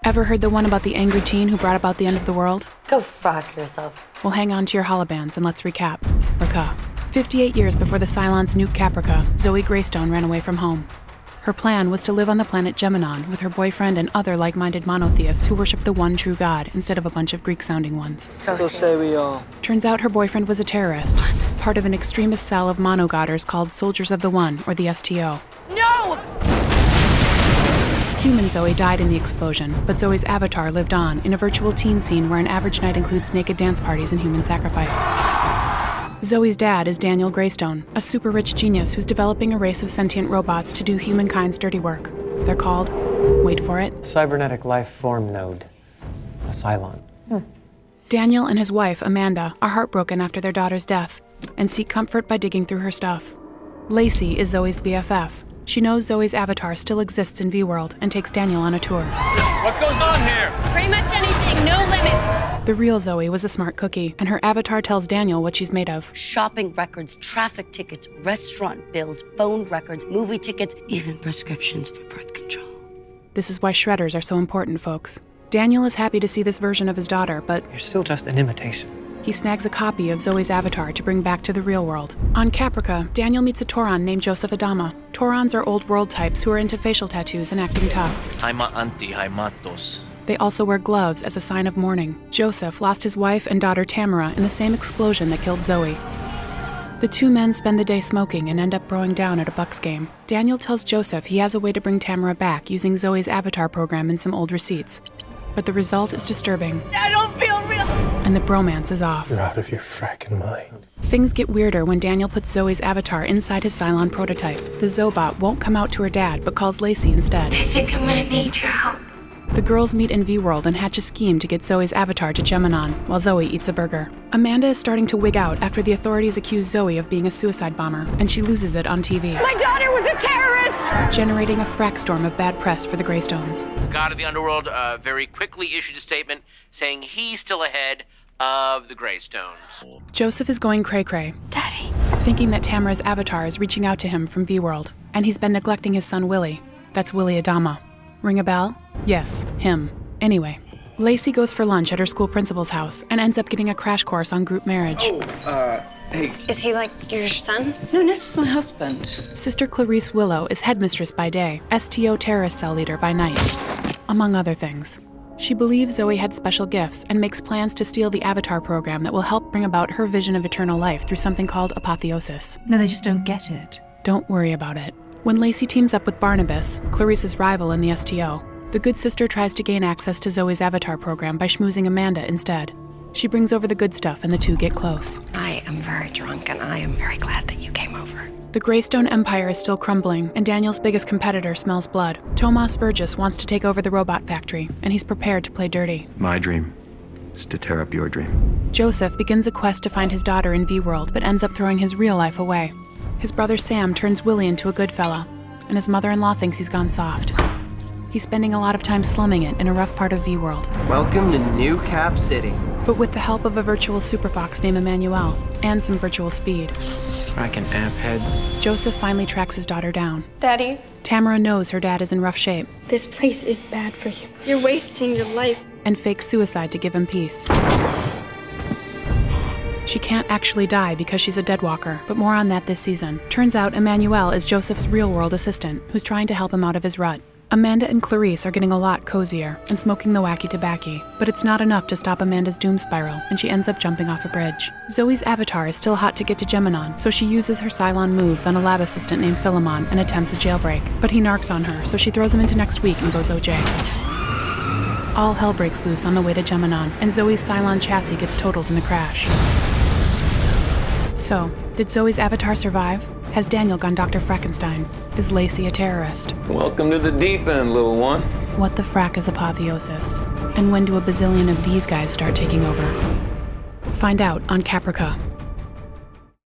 Ever heard the one about the angry teen who brought about the end of the world? Go fuck yourself. Well, hang on to your holobands and let's recap. 58 years before the Cylons nuke Caprica, Zoe Greystone ran away from home. Her plan was to live on the planet Geminon with her boyfriend and other like-minded monotheists who worship the one true god instead of a bunch of Greek-sounding ones. So say we all. Turns out her boyfriend was a terrorist, part of an extremist cell of monogodders called Soldiers of the One, or the STO. No! Human Zoe died in the explosion, but Zoe's avatar lived on in a virtual teen scene where an average night includes naked dance parties and human sacrifice. Zoe's dad is Daniel Greystone, a super-rich genius who's developing a race of sentient robots to do humankind's dirty work. They're called, wait for it, cybernetic life form node, a Cylon. Daniel and his wife, Amanda, are heartbroken after their daughter's death and seek comfort by digging through her stuff. Lacey is Zoe's BFF. She knows Zoe's avatar still exists in V-World and takes Daniel on a tour. What goes on here? Pretty much anything, no limits. The real Zoe was a smart cookie, and her avatar tells Daniel what she's made of. Shopping records, traffic tickets, restaurant bills, phone records, movie tickets, even prescriptions for birth control. This is why shredders are so important, folks. Daniel is happy to see this version of his daughter, but You're still just an imitation. he snags a copy of Zoe's avatar to bring back to the real world. On Caprica, Daniel meets a Tauron named Joseph Adama. Taurons are old world types who are into facial tattoos and acting tough. They also wear gloves as a sign of mourning. Joseph lost his wife and daughter Tamara in the same explosion that killed Zoe. The two men spend the day smoking and end up broing down at a Bucks game. Daniel tells Joseph he has a way to bring Tamara back using Zoe's avatar program and some old receipts. But the result is disturbing. I don't feel real! And the bromance is off. You're out of your fracking mind. Things get weirder when Daniel puts Zoe's avatar inside his Cylon prototype. The Zobot won't come out to her dad, but calls Lacey instead. I think I'm gonna need your help. The girls meet in V-World and hatch a scheme to get Zoe's avatar to Geminon, while Zoe eats a burger. Amanda is starting to wig out after the authorities accuse Zoe of being a suicide bomber, and she loses it on TV. My daughter was a terrorist! Generating a frack storm of bad press for the Greystones. The god of the underworld very quickly issued a statement saying he's still ahead of the Greystones. Joseph is going cray-cray, Daddy. thinking that Tamara's avatar is reaching out to him from V-World, and he's been neglecting his son Willie. That's Willie Adama. Ring a bell? Yes, him. Anyway, Lacey goes for lunch at her school principal's house and ends up getting a crash course on group marriage. Hey. Is he like your son? No, this is my husband. Sister Clarice Willow is headmistress by day, STO terrorist cell leader by night, among other things. She believes Zoe had special gifts and makes plans to steal the avatar program that will help bring about her vision of eternal life through something called apotheosis. No, they just don't get it. Don't worry about it. When Lacey teams up with Barnabas, Clarice's rival in the STO, the good sister tries to gain access to Zoe's avatar program by schmoozing Amanda instead. She brings over the good stuff and the two get close. I am very drunk and I am very glad that you came over. The Greystone Empire is still crumbling, and Daniel's biggest competitor smells blood. Tomas Vergis wants to take over the robot factory, and he's prepared to play dirty. My dream is to tear up your dream. Joseph begins a quest to find his daughter in V-World, but ends up throwing his real life away. His brother Sam turns Willie into a good fella, and his mother-in-law thinks he's gone soft. He's spending a lot of time slumming it in a rough part of V-World. Welcome to New Cap City. But with the help of a virtual superfox named Emmanuel, and some virtual speed, Fracking amp heads. Joseph finally tracks his daughter down. Daddy, Tamara knows her dad is in rough shape, this place is bad for you. You're wasting your life. and fakes suicide to give him peace. She can't actually die because she's a deadwalker, but more on that this season. Turns out Emmanuel is Joseph's real-world assistant, who's trying to help him out of his rut. Amanda and Clarice are getting a lot cozier and smoking the wacky tobacco, but it's not enough to stop Amanda's doom spiral, and she ends up jumping off a bridge. Zoe's avatar is still hot to get to Geminon, so she uses her Cylon moves on a lab assistant named Philemon and attempts a jailbreak. But he narcs on her, so she throws him into next week and goes OJ. All hell breaks loose on the way to Geminon, and Zoe's Cylon chassis gets totaled in the crash. So, did Zoe's avatar survive? Has Daniel gone Dr. Frankenstein? Is Lacey a terrorist? Welcome to the deep end, little one. What the frack is apotheosis? And when do a bazillion of these guys start taking over? Find out on Caprica.